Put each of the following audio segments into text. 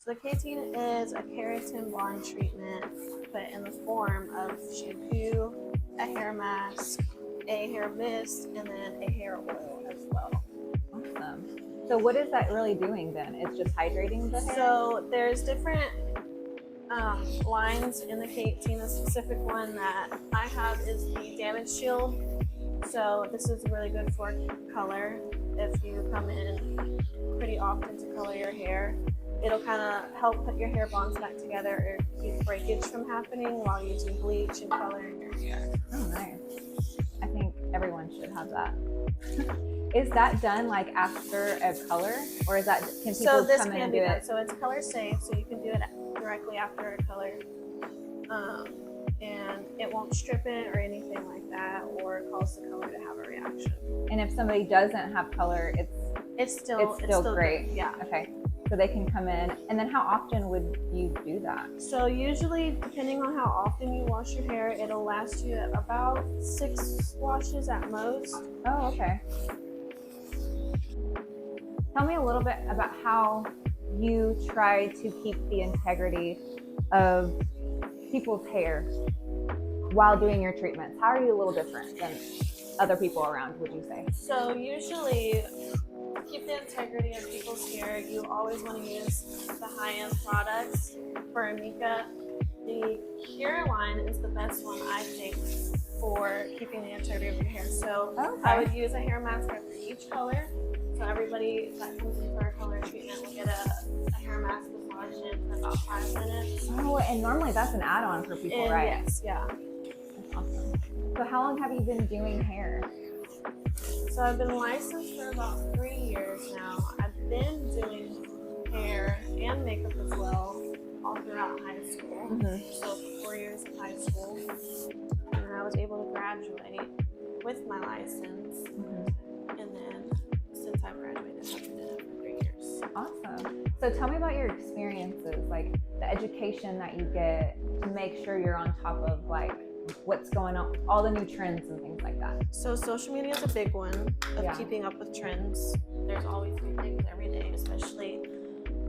So the K18 is a keratin blonde treatment, but in the form of shampoo, a hair mask, a hair mist, and then a hair oil as well. Awesome. So what is that really doing then? It's just hydrating the hair? So there's different lines in the K18. The specific one that I have is the Damage Shield. So this is really good for color. If you come in pretty often to color your hair, it'll kind of help put your hair bonds back together or keep breakage from happening while using bleach and coloring your hair. Oh, nice. I think everyone should have that. Is that done like after a color, or is that can people So this come in can and be do done. it? So it's color safe, so you can do it directly after a color, and it won't strip it or anything like that, or cause the color to have a reaction. And if somebody doesn't have color, It's still great. Good. Yeah. Okay. So they can come in, and then how often would you do that? So usually, depending on how often you wash your hair, it'll last you about 6 washes at most. Oh, okay. Tell me a little bit about how you try to keep the integrity of people's hair while doing your treatments. How are you a little different than other people around, would you say? So usually, to keep the integrity of people's hair, you always want to use the high-end products. For Amika, the Cure line is the best one, I think, for keeping the integrity of your hair. So Okay. I would use a hair mask after each color. So everybody that comes in for a color treatment will get a hair mask massage in for about 5 minutes. Oh, and normally that's an add-on for people, And right? yes, yeah. That's awesome. So how long have you been doing hair? So I've been licensed for about 3 years now. I've been doing hair and makeup as well all throughout high school. Mm-hmm. So 4 years of high school. And then I was able to graduate with my license. Mm-hmm. And then since I've graduated, I've been doing it for 3 years. Awesome. So tell me about your experiences, like the education that you get to make sure you're on top of like what's going on, all the new trends and things like that. So social media is a big one of Yeah. keeping up with trends. There's always new things every day, especially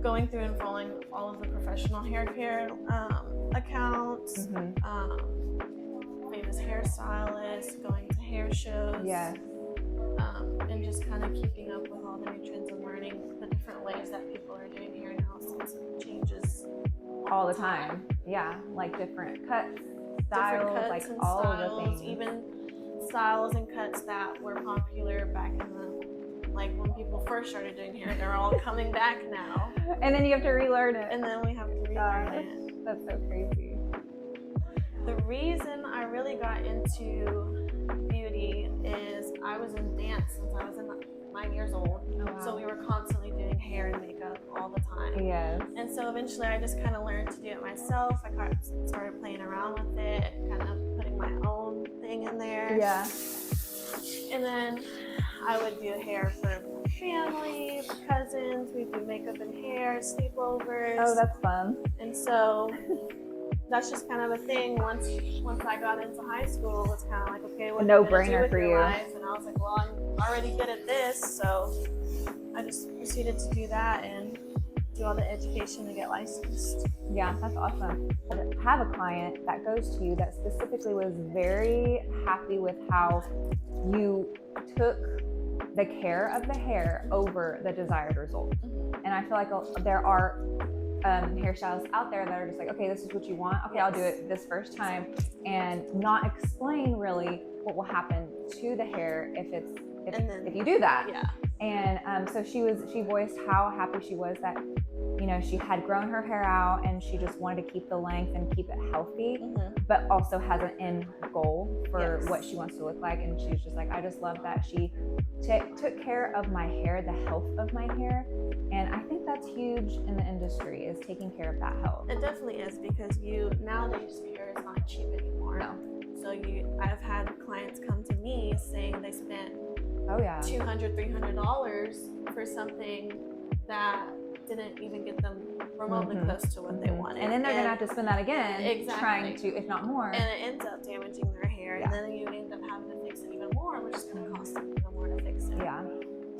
going through and following all of the professional hair care accounts, famous hairstylists, going to hair shows. Yeah. And just kind of keeping up with all the new trends and learning the different ways that people are doing hair now, since it changes All the time. Yeah. Like different cuts, styles, different cuts like and all styles, of the things. even styles and cuts that were popular back in the, like when people first started doing hair, they're all coming back now. And then you have to relearn it. And then we have to relearn it. That's so crazy. The reason I really got into beauty is I was in dance since I was 9 years old. Oh, wow. So we were constantly doing hair and makeup all the time. Yes. And so eventually I just kind of learned to do it myself. I started playing around with it, kind of putting my own thing in there. Yeah. And then I would do hair for family, cousins. We'd do makeup and hair, sleepovers. Oh, that's fun. And so that's just kind of a thing. Once I got into high school, it was kind of like, okay, what are you gonna do no-brainer with for your you. life? And I was like, well, I'm already good at this, so I just proceeded to do that and do all the education to get licensed. Yeah, that's awesome. I have a client that goes to you that specifically was very happy with how you took the care of the hair over the desired result. Mm-hmm. And I feel like there are hairstylists out there that are just like, okay, this is what you want. Okay, I'll do it this first time, and not explain really what will happen to the hair if you do that. Yeah. And so she voiced how happy she was that, you know, she had grown her hair out and she just wanted to keep the length and keep it healthy, but also has an end goal for what she wants to look like. And she's just like, I just love that she took care of my hair, the health of my hair. And I think that's huge in the industry, is taking care of that health. It definitely is, because nowadays hair is not cheap anymore. No. So I've had clients come to me saying they spent $200, $300 for something that didn't even get them remotely close to what they wanted. And then they're gonna have to spend that again, trying to, if not more. And it ends up damaging their hair, and then you end up having to fix it even more, which is gonna cost them even more to fix it. Yeah.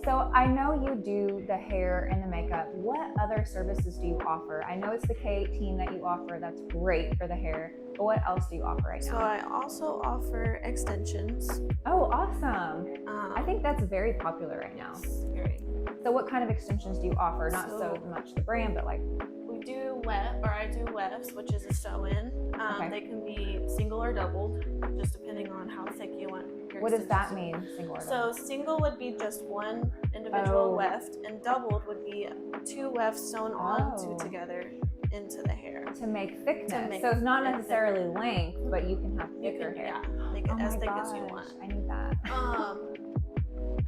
So I know you do the hair and the makeup. What other services do you offer? I know it's the K18 that you offer. That's great for the hair. But what else do you offer right now? So I also offer extensions. Oh, awesome. I think that's very popular right now. Very. So what kind of extensions do you offer? Not so much the brand, but like... We do I do wefts, which is a sew-in. Okay. They can be single or doubled, just depending on how thick you want your What does that extensions. mean, single or So double? single would be just one individual weft, and doubled would be two wefts sewn onto together into the hair. To make thickness. So it's it not necessarily length, but you can have thicker hair. Yeah, make it as thick as you gosh, want. I need that.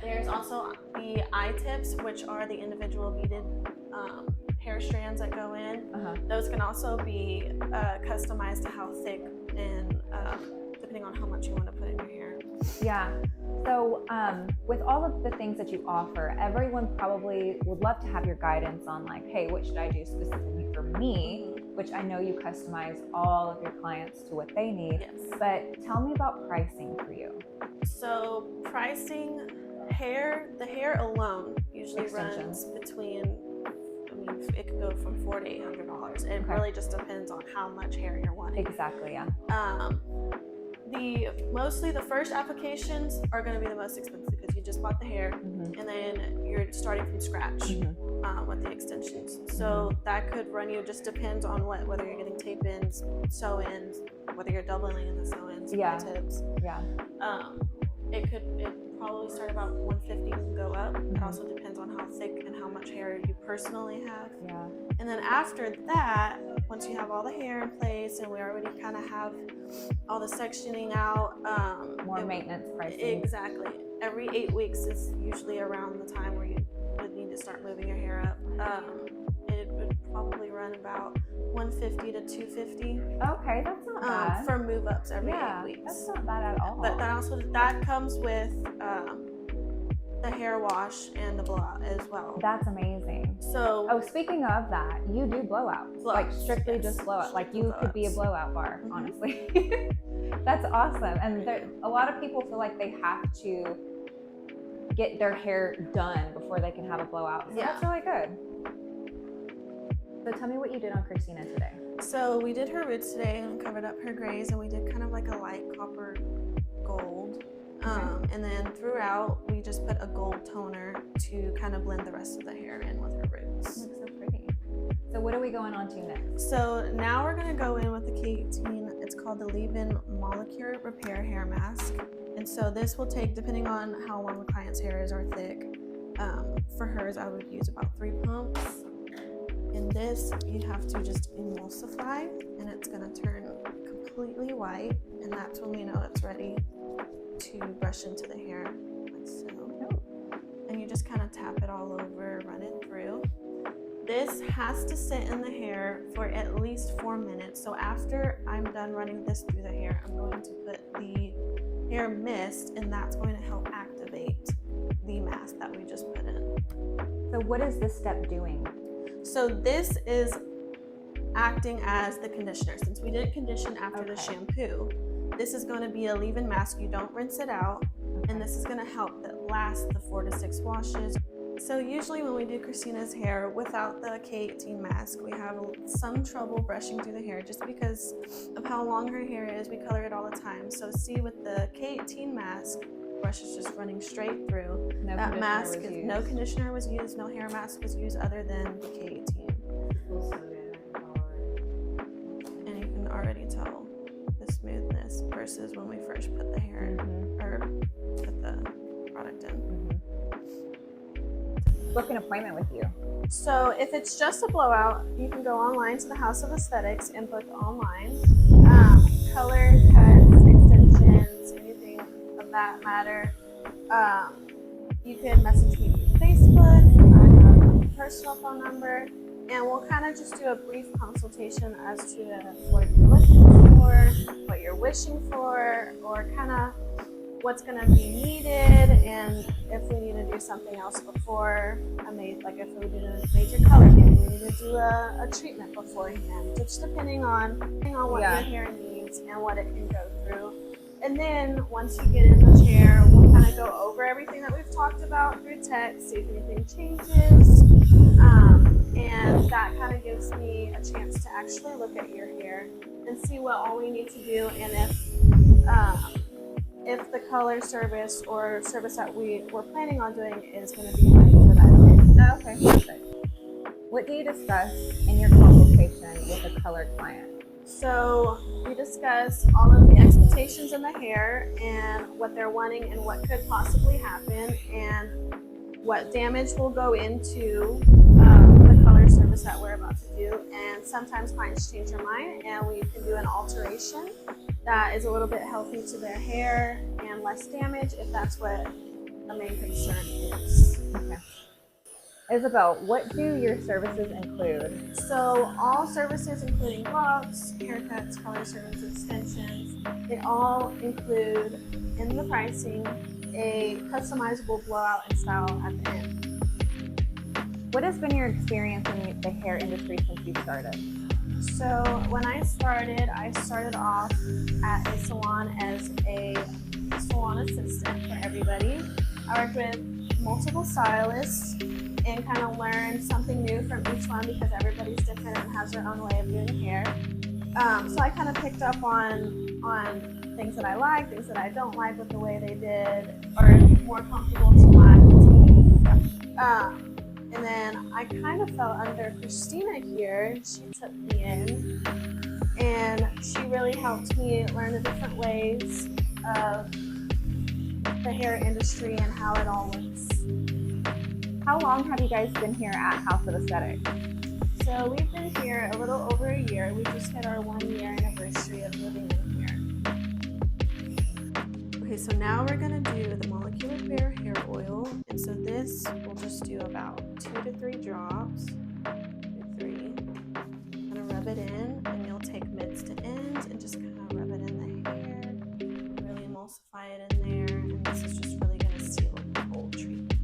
There's also the eye tips, which are the individual beaded hair strands that go in. Those can also be customized to how thick and depending on how much you want to put in your hair. Yeah. So with all of the things that you offer, everyone probably would love to have your guidance on like, hey, what should I do specifically for me? Which I know you customize all of your clients to what they need. Yes. But tell me about pricing for you. So pricing, the hair alone usually runs between, it could go from $400 to $800. It really just depends on how much hair you're wanting. Exactly, yeah. Mostly the first applications are going to be the most expensive because you just bought the hair and then you're starting from scratch with the extensions. So that could run you, just depends on whether you're getting tape-ins, sew-ins, whether you're doubling in the sew-ins, tips. Yeah. It probably start about $150 and go up. It also depends on how thick and how much hair you personally have. Yeah. And then after that, once you have all the hair in place and we already kind of have all the sectioning out, more maintenance pricing. Exactly. Every 8 weeks is usually around the time where you would need to start moving your hair up. It would probably run about $150 to $250. Okay, that's not bad. For move ups every 8 weeks. That's not bad at all. But that comes with the hair wash and the blowout as well. That's amazing. So, speaking of that, you do blowouts, like strictly just blowout. Like you could be a blowout bar, honestly. That's awesome. And a lot of people feel like they have to get their hair done before they can have a blowout. So that's really good. So tell me what you did on Christina today. So we did her roots today and covered up her grays, and we did kind of like a light copper gold. And then throughout, we just put a gold toner to kind of blend the rest of the hair in with her roots. Looks so pretty. So what are we going on to next? So now we're going to go in with the K18. It's called the Leave-In Molecu Repair Hair Mask. And so this will take, depending on how long the client's hair is or thick, for hers I would use about 3 pumps. In this, you have to just emulsify, and it's going to turn completely white, and that's when we know it's ready to brush into the hair, like so. And you just kind of tap it all over, run it through. This has to sit in the hair for at least 4 minutes. So after I'm done running this through the hair, I'm going to put the hair mist, and that's going to help activate the mask that we just put in. So what is this step doing? So this is acting as the conditioner. Since we didn't condition after the shampoo, this is going to be a leave-in mask. You don't rinse it out, and this is going to help that last the 4 to 6 washes. So usually when we do Christina's hair without the K18 mask, we have some trouble brushing through the hair just because of how long her hair is. We color it all the time. So see, with the K18 mask, brush is just running straight through. No conditioner was used, no hair mask was used other than the K18. And you can already tell the smoothness versus when we first put the hair or put the product in. Book an appointment with you. So if it's just a blowout, you can go online to the House of Aesthetics and book online. Color, cuts, extensions, anything of that matter. You can message me through Facebook. I have a personal phone number, and we'll kind of just do a brief consultation as to what you're looking for, what you're wishing for, or kind of what's going to be needed, and if we need to do something else before if we do a major color, maybe we need to do a treatment beforehand, just depending on what your hair needs and what it can go through. And then once you get in the chair, we'll kind of go over everything that we've talked about through text, see if anything changes. And that kind of gives me a chance to actually look at your hair and see what all we need to do, and if the color service or service that we're planning on doing is going to be ready for that day. Okay, perfect. What do you discuss in your consultation with a color client? So we discuss all of the expectations in the hair and what they're wanting and what could possibly happen and what damage will go into the color service that we're about to do. And sometimes clients change their mind and we can do an alteration that is a little bit healthy to their hair and less damage if that's what the main concern is. Okay. Isabel, what do your services include? So all services, including blowouts, haircuts, color service, extensions, they all include in the pricing a customizable blowout and style at the end. What has been your experience in the hair industry since you started? So when I started off at a salon as a salon assistant for everybody. I worked with multiple stylists and kind of learned something new from each one because everybody's different and has their own way of doing hair. So I kind of picked up on things that I like, things that I don't like with the way they did, or more comfortable to my routine. And then I kind of fell under Christina here. She took me in and she really helped me learn the different ways of the hair industry and how it all works. How long have you guys been here at House of Aesthetics? So we've been here a little over a year. We just hit our 1 year anniversary of living in here. Okay, so now we're gonna do the molecular repair hair oil. And so this, we'll just do about 2 to 3 drops. 2 to 3. I'm gonna rub it in and you'll take mids to ends and just kind of rub it in the hair. Really emulsify it in there. And this is just really gonna seal the whole treatment.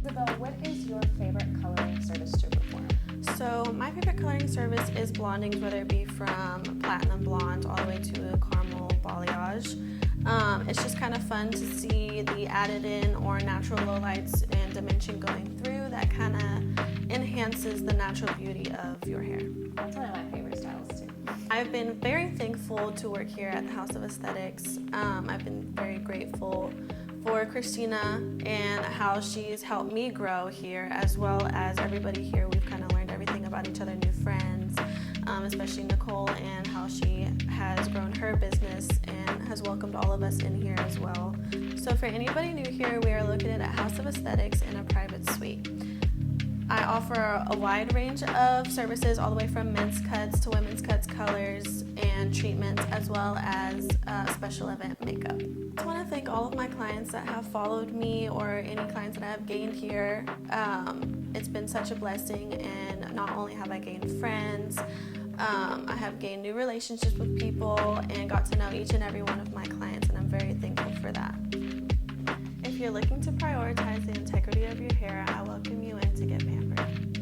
Isabel, what is your favorite coloring service to perform? So my favorite coloring service is blonding, whether it be from platinum blonde all the way to a caramel balayage. It's just kind of fun to see the added in or natural lowlights and dimension going through that kind of enhances the natural beauty of your hair. That's one of my favorite styles too. I've been very thankful to work here at the House of Aesthetics. I've been very grateful for Christina and how she's helped me grow here, as well as everybody here. We've kind of learned everything about each other, new friends, especially Nicole, and how she has grown her business and has welcomed all of us in here as well. So for anybody new here, we are located at House of Aesthetics in a private suite. I offer a wide range of services, all the way from men's cuts to women's cuts, colors, and treatments, as well as special event makeup. I just want to thank all of my clients that have followed me, or any clients that I have gained here. It's been such a blessing, and not only have I gained friends, I have gained new relationships with people and got to know each and every one of my clients, and I'm very thankful for that. If you're looking to prioritize the integrity of your hair, I welcome you in to get pampered.